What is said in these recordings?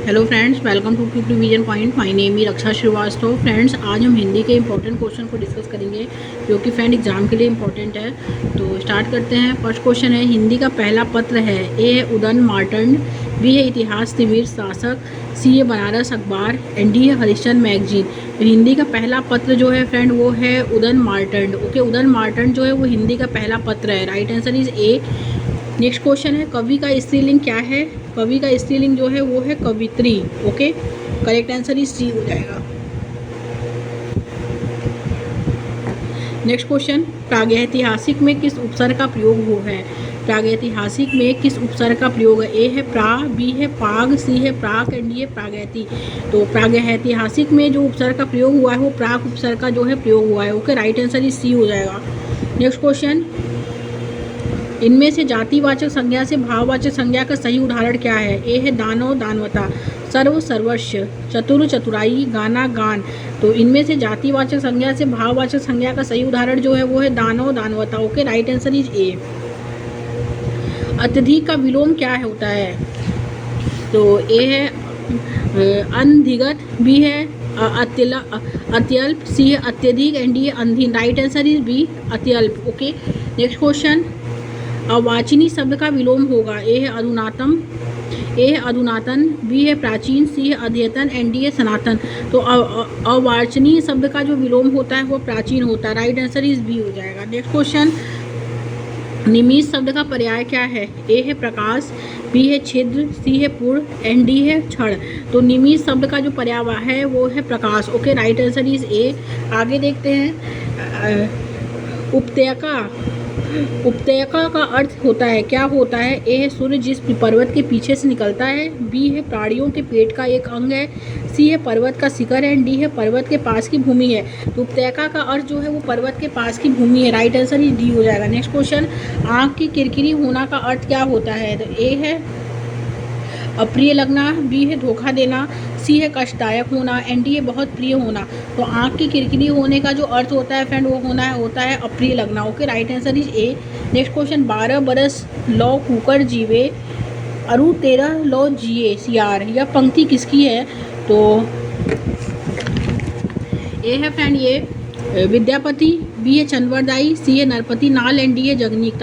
Hello friends, welcome to quick revision point. My name is Raksha Shrivastava. Friends, आज हम हिंदी के important question को discuss करेंगे जो कि फ्रेंड एग्जाम के लिए इंपॉर्टेंट है। तो स्टार्ट करते हैं। फर्स्ट क्वेश्चन है, हिंदी का पहला पत्र है। ए है उदन मार्टंड, बी है इतिहास तिमिर शासक, सी है बनारस अखबार एंड डी है हरिश्चंद्र मैगजीन। तो हिंदी का पहला पत्र जो है फ्रेंड वो है उदन मार्टंड। ओके, उदन मार्टंड जो है वो हिंदी का पहला पत्र है। Right answer is A. Next question है, कवि का स्त्रीलिंग क्या है? कवि का स्त्रीलिंग जो है वो है कवित्री। ओके, करेक्ट आंसर इस सी हो जाएगा। नेक्स्ट क्वेश्चन, प्रागैतिहासिक में किस उपसर्ग का प्रयोग हुआ है? प्रागैतिहासिक में किस उपसर्ग का प्रयोग है? ए है प्रा, बी है पाग, सी है प्राक एंड डी है प्रागैति। तो प्रागैतिहासिक में जो उपसर्ग का प्रयोग हुआ है वो प्राक उपसर्ग का जो है प्रयोग हुआ है। ओके, राइट आंसर इस सी हो जाएगा। नेक्स्ट क्वेश्चन, इनमें से जातिवाचक संज्ञा से भाववाचक संज्ञा का सही उदाहरण क्या है? ए है दानव दानवता, सर्व सर्वस्व, चतुर चतुराई, गाना गान। तो इनमें से जातिवाचक संज्ञा से भाववाचक संज्ञा का सही उदाहरण जो है वो है दानव दानवता। Okay, right answer is A. अत्यधिक का विलोम क्या होता है? तो ए है अनधिगत, बी है अत्यल्प, सी है अत्यधिक एंड डी है अंधीन। राइट आंसर इज बी, अत्यल्प। ओके, नेक्स्ट क्वेश्चन, अवाचिनी शब्द का विलोम होगा। ए है अधुनातम, ए है अधुनातन, बी है प्राचीन, सी है अध्यतन एंड डी है सनातन। तो अवाचनीय शब्द का जो विलोम होता है वो प्राचीन होता है। राइट आंसर इज बी हो जाएगा। नेक्स्ट क्वेश्चन, निमिष शब्द का पर्याय क्या है? ए है प्रकाश, बी है छिद्र, सी है पूर्ण एंड डी है क्षण। तो निमिष शब्द का जो पर्याय है वो है प्रकाश। Okay, right answer is A. आगे देखते हैं, उपत्यका। उपत्यका का अर्थ होता है, क्या होता है? ए है सूर्य जिस पर्वत के पीछे से निकलता है, बी है प्राणियों के पेट का एक अंग है, सी है पर्वत का शिखर है, डी है पर्वत के पास की भूमि है। तो उपत्यका का अर्थ जो है वो पर्वत के पास की भूमि है। राइट आंसर इज डी हो जाएगा। नेक्स्ट क्वेश्चन, आँख की किरकिरी होना का अर्थ क्या होता है? तो ए है अप्रिय लगना, बी है धोखा देना, सी है कष्टदायक होना एंड डी है बहुत प्रिय होना। तो आँख की किरकिरी होने का जो अर्थ होता है फ्रेंड वो होता है अप्रिय लगना। Okay, right answer is A. Next question, 12 बरस लौ कुकर जीवे अरु 13 लौ जिए सियार। यह पंक्ति किसकी है? तो ए है फ्रेंड ये विद्यापति, बी है चंद्रवरदाई, सी है नरपति नाल एंड डी है जगनीक।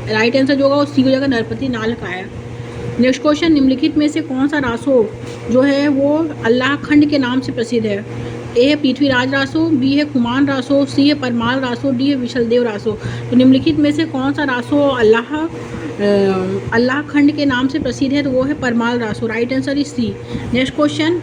राइट आंसर जो होगा वो सी हो जाएगा, नरपति नाल का है। नेक्स्ट क्वेश्चन, निम्नलिखित में से कौन सा रासो जो है वो अल्लाह खंड के नाम से प्रसिद्ध है? ए है पृथ्वीराज रासो, बी है खुमान रासो, सी है परमाल रासो, डी है विशलदेव रासो। तो निम्नलिखित में से कौन सा रासो अल्लाह खंड के नाम से प्रसिद्ध है? तो वो है Parmal Raso. Right answer is C. Next question,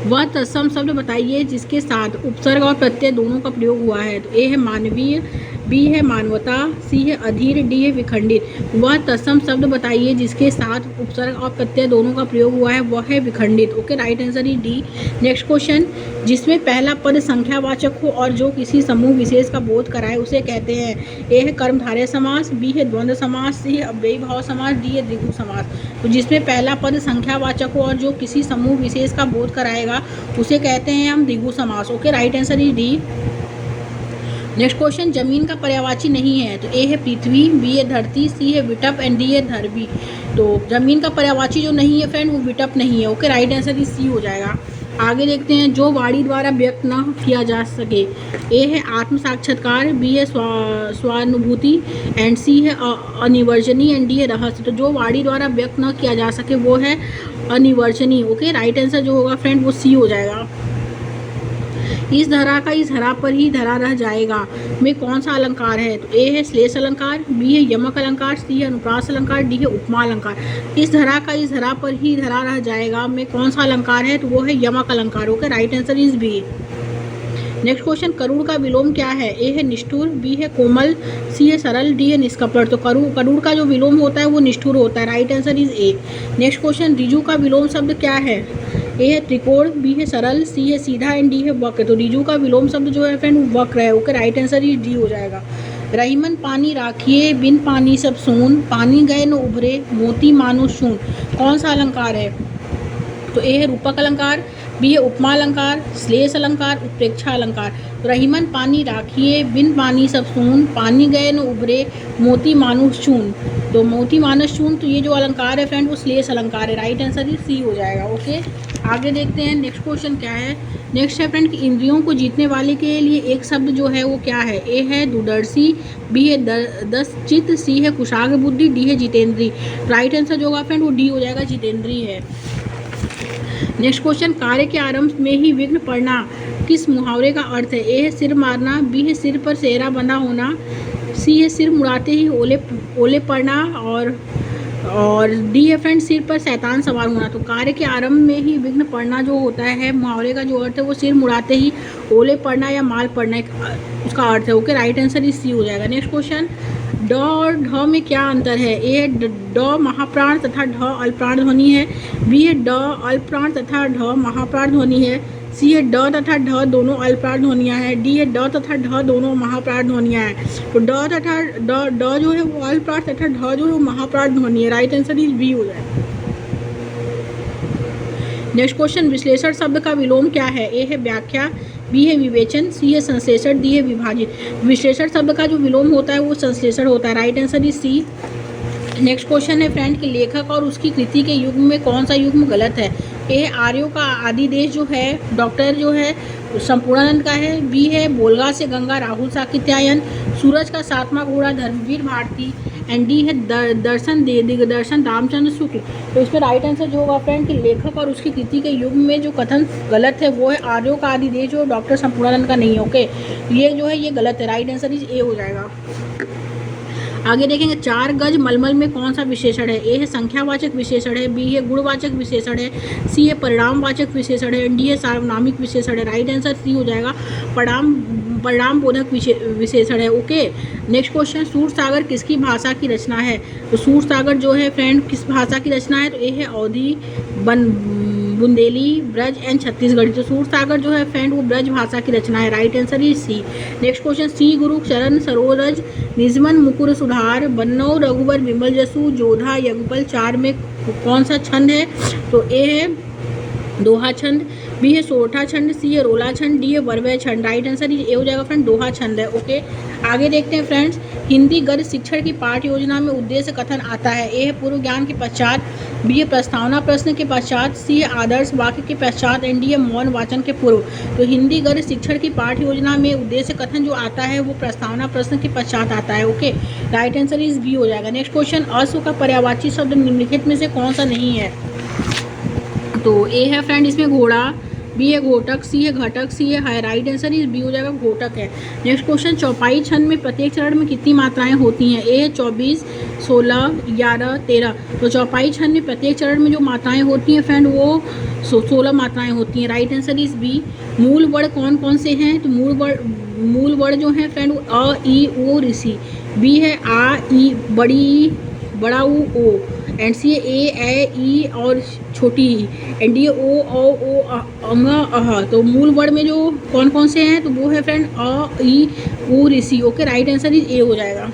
वह तत्सम शब्द बताइए जिसके साथ उपसर्ग और प्रत्यय दोनों का प्रयोग हुआ है। तो ए है मानवीय, बी है मानवता, सी है अधीर, डी है विखंडित। वह तत्सम शब्द बताइए जिसके साथ उपसर्ग और प्रत्यय दोनों का प्रयोग हुआ है वह है विखंडित। Okay, right answer is D. Next question, जिसमें पहला पद संख्यावाचक हो और जो किसी समूह विशेष का बोध कराए उसे कहते हैं। ए है कर्मधारय समास, बी है द्वंद्व समास, सी है अव्ययी भाव समास, डी है द्विगु समास। तो जिसमें पहला पद संख्यावाचक हो और जो किसी समूह विशेष का बोध कराएगा उसे कहते हैं हम द्विगु समास। Okay, right answer is D. Next question, जमीन का पर्यायवाची नहीं है। तो ए है पृथ्वी, बी है धरती, सी है विटप एंड डी है धरबी। तो जमीन का पर्यायवाची जो नहीं है फ्रेंड वो विटप नहीं है। Okay, right answer is C हो जाएगा। आगे देखते हैं, जो वाणी द्वारा व्यक्त न किया जा सके। ए है आत्म साक्षात्कार, बी है स्वानुभूति एंड सी है अनिवर्जनीय एंड डी है रहस्य। तो जो वाणी द्वारा व्यक्त न किया जा सके वो है अनिवर्जनीय। ओके, राइट आंसर जो होगा फ्रेंड वो सी हो जाएगा। इस धरा का इस धरा पर ही धरा रह जाएगा में कौन सा अलंकार है? तो ए है श्लेष अलंकार, बी है यमक अलंकार, सी है अनुप्रास अलंकार, डी है उपमा अलंकार। इस धरा का इस धरा पर ही धरा रह जाएगा में कौन सा अलंकार है? तो वो है यमक अलंकार। Okay, right answer is B. Next question, करूड़ का विलोम क्या है? ए है निष्ठुर, बी है कोमल, सी है सरल, डी है निष्कपट। तो करूड़ का जो विलोम होता है वो निष्ठुर होता है। Right answer is A. Next question, Riju का विलोम शब्द क्या है? ए है त्रिकोण, बी है सरल, सी है सीधा एंड डी है वक्र। तो रिजु का विलोम शब्द जो है फ्रेंड वो वक्र है। Okay, right answer is D हो जाएगा। रहीमन पानी राखिए, बिन पानी सब सोन, पानी गए न उभरे, मोती मानो शून। कौन सा अलंकार है? तो ए है रूपक अलंकार, बी है उपमा अलंकार, श्लेष अलंकार, उत्प्रेक्षा अलंकार। तो रहीमन पानी राखिए, बिन पानी सब सून, पानी गए न उभरे, मोती मानुष चून। तो मोती मानुष चून, तो ये जो अलंकार है फ्रेंड वो श्लेष अलंकार है। राइट आंसर ही सी हो जाएगा। ओके, आगे देखते हैं नेक्स्ट क्वेश्चन क्या है। नेक्स्ट है फ्रेंड कि इंद्रियों को जीतने वाले के लिए एक शब्द जो है वो क्या है। ए है दूरदर्शी, बी है दसचित, सी है कुशाग्र बुद्धि, डी है जितेंद्री। राइट आंसर जो होगा फ्रेंड वो डी हो जाएगा, जितेंद्री है। नेक्स्ट क्वेश्चन, कार्य के आरंभ में ही विघ्न पड़ना किस मुहावरे का अर्थ है। ए है सिर मारना, बी है सिर पर सेहरा बंधा होना, सी है सिर मुड़ाते ही ओले पड़ना, और डी है फ्रेंड सिर पर शैतान सवार होना। तो कार्य के आरंभ में ही विघ्न पड़ना जो होता है, मुहावरे का जो अर्थ है वो सिर मुड़ाते ही ओले पड़ना या माल पड़ना उसका अर्थ है। ओके, राइट आंसर इस सी हो जाएगा। नेक्स्ट क्वेश्चन, ड और ढ में क्या अंतर है। ए है ड महाप्राण तथा ढ अल्पप्राण ध्वनि है, बी है ड अल्पप्राण तथा ढ महाप्राण ध्वनि है, सी है ड तथा ढ दोनों अल्पप्राण ध्वनियाँ हैं, डी है ड तथा ढ दोनों महाप्राण ध्वनियाँ हैं। तो ड तथा ड जो है वो अल्पप्राण तथा ढ जो है वो महाप्राण ध्वनि है। राइट आंसर इज बी हो जाएगा। नेक्स्ट क्वेश्चन, विश्लेषण शब्द का विलोम क्या है। ए है व्याख्या, बी है विवेचन, सी है संश्लेषण, डी है विभाजित। विश्लेषण शब्द का जो विलोम होता है वो संश्लेषण होता है। Right answer is C. Next question है फ्रेंड कि लेखक और उसकी कृति के युग्म में कौन सा युग्म गलत है। ए आर्यों का आदि देश जो है डॉक्टर जो है संपूर्णानंद का है, बी है बोलगा से गंगा राहुल साकित्यायन, सूरज का सातवां घोड़ा धर्मवीर भारती, एंड डी है दर्शन दिग्दर्शन रामचंद्र शुक्ल। तो इसमें राइट आंसर जो होगा फ्रेंड कि लेखक और उसकी कृति के युग में जो कथन गलत है वो है आर्यों का आदि देश जो डॉक्टर संपूर्णानंद का नहीं है। ओके, ये जो है ये गलत है। राइट आंसर इज ए हो जाएगा। आगे देखेंगे, चार गज मलमल में कौन सा विशेषण है। ए है संख्यावाचक विशेषण है, बी है गुणवाचक विशेषण है, सी है परिणामवाचक विशेषण है, डी है सार्वनामिक विशेषण है। राइट आंसर सी हो जाएगा, परिणाम बोधक विशेषण है। ओके, नेक्स्ट क्वेश्चन, सूरसागर किसकी भाषा की रचना है। तो सूरसागर जो है फ्रेंड किस भाषा की रचना है। तो ए है अवधी, बुंदेली, ब्रज एंड छत्तीसगढ़ी। तो सूरसागर जो है फ्रेंड वो ब्रज भाषा की रचना है। Right answer is C. Next question, सी गुरु चरण सरोरज निजमन मुकुर सुधार, बन्नौ रघुवर विमल जसु, जोधा यज्ञपल। चार में कौन सा छंद है। तो ए है दोहा छंद, बी है सोरठा छंद, सी है रोला छंद, डी है वरवय छंद। राइट आंसर ये हो जाएगा फ्रेंड, दोहा छंद है। ओके, आगे देखते हैं फ्रेंड्स, हिंदी गद्य शिक्षण की पाठ्य योजना में उद्देश्य कथन आता है। ए है पूर्व ज्ञान के पश्चात, बी है प्रस्तावना प्रश्न के पश्चात, सी है आदर्श वाक्य के पश्चात, एंड डी है मौन वाचन के पूर्व। तो हिंदी गद्य शिक्षण की पाठ्य योजना में उद्देश्य कथन जो आता है वो प्रस्तावना प्रश्न के पश्चात आता है। Okay, right answer is B हो जाएगा। नेक्स्ट क्वेश्चन, अश्व का पर्यायवाची शब्द निम्नलिखित में से कौन सा नहीं है। तो ए है फ्रेंड इसमें घोड़ा, बी है घोटक, सी है घटक, सी है। राइट आंसर इज बी हो जाएगा, घोटक है। नेक्स्ट क्वेश्चन, चौपाई छंद में प्रत्येक चरण में कितनी मात्राएं होती हैं। ए है 24, 16, 11, 13। तो चौपाई छंद में प्रत्येक चरण में जो मात्राएं होती हैं फ्रेंड वो 16 मात्राएं होती हैं। Right answer is B. मूल वर्ण कौन कौन से हैं। तो मूल वर्ण जो है फ्रेंड वो अ, ई, ओ, ऋषि। बी है आ, ई, बड़ी ई, बड़ा ओ, एंड सी ए, ई और छोटी ई, एंड डी ओ, अंग, अह। तो मूल वर्ण में जो कौन कौन से हैं तो वो है फ्रेंड अ, ई, ऊ, ऋषि। Okay, right answer is A हो जाएगा।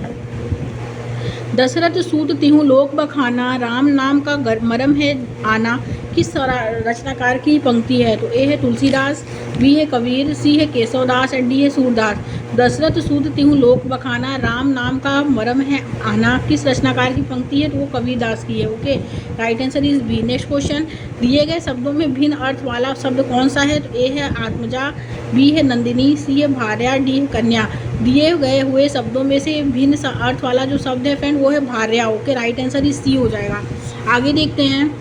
दशरथ सूत तिहु लोक बखाना, राम नाम का मरम है आना, किस रचनाकार की पंक्ति है। तो ए है तुलसीदास, बी है कबीर, सी है केशवदास, एंड डी है सूरदास। दशरथ सूत तिहु लोक बखाना, राम नाम का मरम है आना, किस रचनाकार की पंक्ति है तो वो कबीरदास की है। Okay, right answer is B. Next question, दिए गए शब्दों में भिन्न अर्थ वाला शब्द कौन सा है। तो ए है आत्मजा, बी है नंदिनी, सी है भार्या, डी है कन्या। दिए गए हुए शब्दों में से भिन्न अर्थ वाला जो शब्द है फ्रेंड वो है भार्या। Okay, right answer is C हो जाएगा। आगे देखते हैं,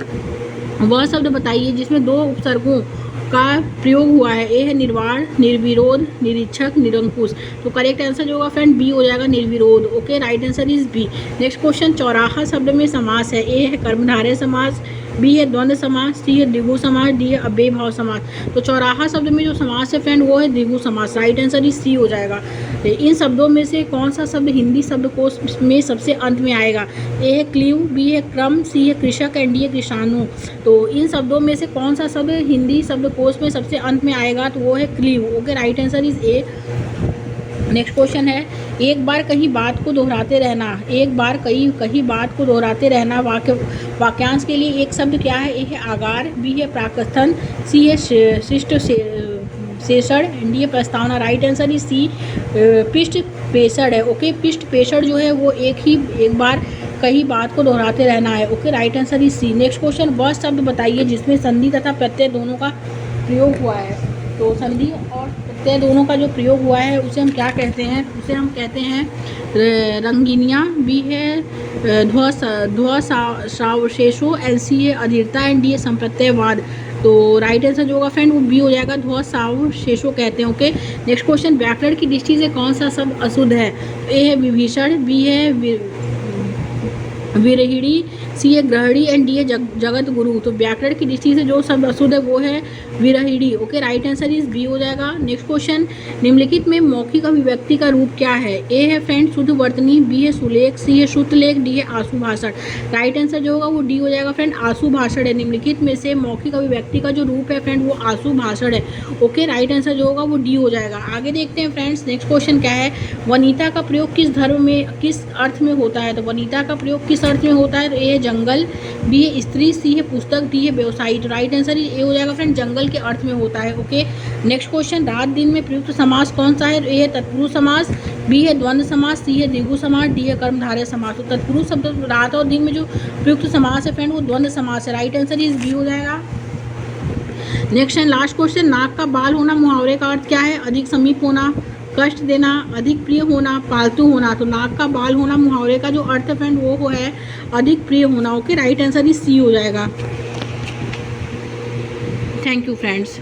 वह शब्द बताइए जिसमें दो उपसर्गों का प्रयोग हुआ है। ए है निर्वाण, निर्विरोध, निरीक्षक, निरंकुश। तो करेक्ट आंसर जो होगा फ्रेंड बी हो जाएगा, निर्विरोध। Okay, right answer is B. Next question, चौराहा शब्द में समास है। ए है कर्मधारय समास, बी है द्वंद्व समास, सी है द्विगु समास, डी है अव्यय भाव समास। तो चौराहा शब्द में जो समास है फ्रेंड वो है द्विगु समास। राइट आंसर इज सी हो जाएगा। इन शब्दों में से कौन सा शब्द हिंदी शब्दकोश में सबसे अंत में आएगा। ए है क्लीव, बी है क्रम, सी है कृषक, एंड डी है किसानु। तो इन शब्दों में से कौन सा शब्द हिंदी शब्दकोश में सबसे अंत में आएगा तो वो है cleave. Okay, right answer is A. Next question है, एक बार कहीं बात को दोहराते रहना, एक बार कहीं बात को दोहराते रहना वाक्यांश के लिए एक शब्द क्या है? ए है आगार, बी है प्राकस्थन, सी है शिष्ट शेषण, डी है प्रस्तावना। राइट आंसर इज सी, पृष्ठ पेषण है। ओके, पृष्ठ पेषण जो है वो एक बार कहीं बात को दोहराते रहना है। Okay, right answer is C. Next question, वह शब्द बताइए जिसमें संधि तथा प्रत्यय दोनों का प्रयोग हुआ है। तो संधि और प्रत्यय दोनों का जो प्रयोग हुआ है उसे हम क्या कहते हैं? उसे हम कहते हैं रंगीनियाँ। बी है ध्वसावशेषो, एल सी है अधीरता, एंड डी है संप्रत्ययवाद। तो राइट आंसर जो होगा फ्रेंड वो बी हो जाएगा, ध्वसावशेषो कहते हैं। ओके, नेक्स्ट क्वेश्चन, व्याकरण की दृष्टि से कौन सा शब्द अशुद्ध है? ए है विभीषण, बी है विरहिणी, सी है ग्रहणी, एंड डी है जगत गुरु। तो व्याकरण की दृष्टि से जो शब्द अशुद्ध है वो है विरहिणी। Okay, right answer is B हो जाएगा। नेक्स्ट क्वेश्चन, निम्नलिखित में मौखिक अभिव्यक्ति का रूप क्या है? ए है फ्रेंड शुद्ध वर्तनी, बी है सुलेख, सी है शुद्धलेख, डी है आशु भाषण। राइट आंसर जो होगा वो डी हो जाएगा फ्रेंड, आशु भाषण है। निम्नलिखित में से मौखिक अभिव्यक्ति का जो रूप है फ्रेंड वो आशु भाषण है। ओके, राइट आंसर जो होगा वो डी हो जाएगा। आगे देखते हैं फ्रेंड्स, नेक्स्ट क्वेश्चन क्या है, वनिता का प्रयोग किस धर्म में किस अर्थ में होता है? तो वनिता का प्रयोग किस अर्थ में होता है? तो ए है जंगल, बी है स्त्री, सी है पुस्तक, डी है व्यवसायी। तो राइट आंसर ए हो जाएगा फ्रेंड, जंगल के अर्थ में होता है। ओके, नेक्स्ट क्वेश्चन, रात दिन में प्रयुक्त समास कौन सा है? ए है तत्पुरुष समास, बी है द्वंद्व समास, सी है द्विगु समास, डी है कर्मधारय समास। तो तत्पुरुष शब्द रात और दिन में जो प्रयुक्त समास है फ्रेंड वो द्वंद्व समास है। राइट आंसर इज बी हो जाएगा। नेक्स्ट एंड लास्ट क्वेश्चन, नाक का बाल होना मुहावरे का अर्थ क्या है? अधिक समीप होना, कष्ट देना, अधिक प्रिय होना, पालतू होना। तो नाक का बाल होना मुहावरे का जो अर्थ है फ्रेंड वो है अधिक प्रिय होना। Okay, right answer is C हो जाएगा। Thank you friends.